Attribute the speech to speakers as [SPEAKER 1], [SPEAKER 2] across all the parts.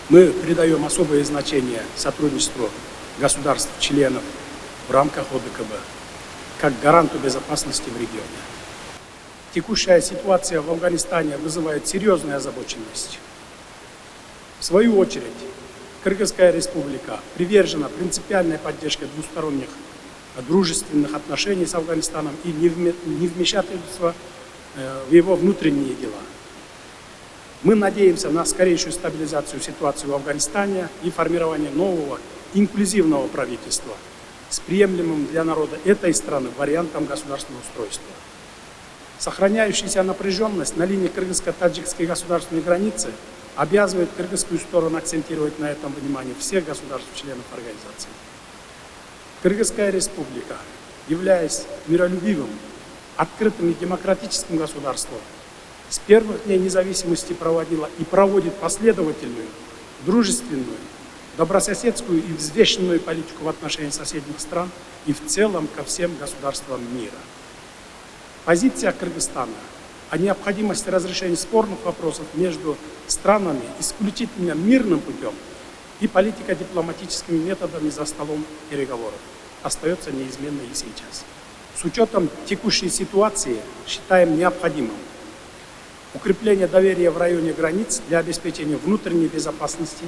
[SPEAKER 1] Мы придаем особое значение сотрудничеству государств-членов в рамках ОДКБ, как гаранту безопасности в регионе. Текущая ситуация в Афганистане вызывает серьезную озабоченность. В свою очередь, Кыргызская республика привержена принципиальной поддержке двусторонних дружественных отношений с Афганистаном и невмешательства в его внутренние дела. Мы надеемся на скорейшую стабилизацию ситуации в Афганистане и формирование нового инклюзивного правительства с приемлемым для народа этой страны вариантом государственного устройства. Сохраняющаяся напряженность на линии кыргызско-таджикской государственной границы обязывает кыргызскую сторону акцентировать на этом внимание всех государств-членов организации. Кыргызская республика, являясь миролюбивым, открытым и демократическим государством, с первых дней независимости проводила и проводит последовательную, дружественную, добрососедскую и взвешенную политику в отношении соседних стран и в целом ко всем государствам мира. Позиция Кыргызстана о необходимости разрешения спорных вопросов между странами исключительно мирным путем и политико-дипломатическими методами за столом переговоров остается неизменной и сейчас. С учетом текущей ситуации считаем необходимым укрепление доверия в районе границ для обеспечения внутренней безопасности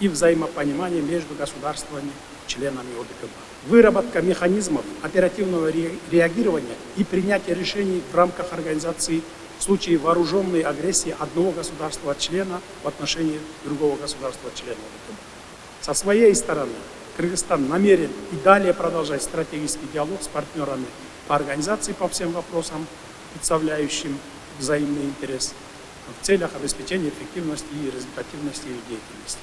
[SPEAKER 1] и взаимопонимания между государствами, членами ОДКБ. Выработка механизмов оперативного реагирования и принятия решений в рамках организации в случае вооруженной агрессии одного государства-члена в отношении другого государства-члена ОДКБ. Со своей стороны, Кыргызстан намерен и далее продолжать стратегический диалог с партнерами по организации по всем вопросам, представляющим взаимный интерес в целях обеспечения эффективности и результативности их деятельности.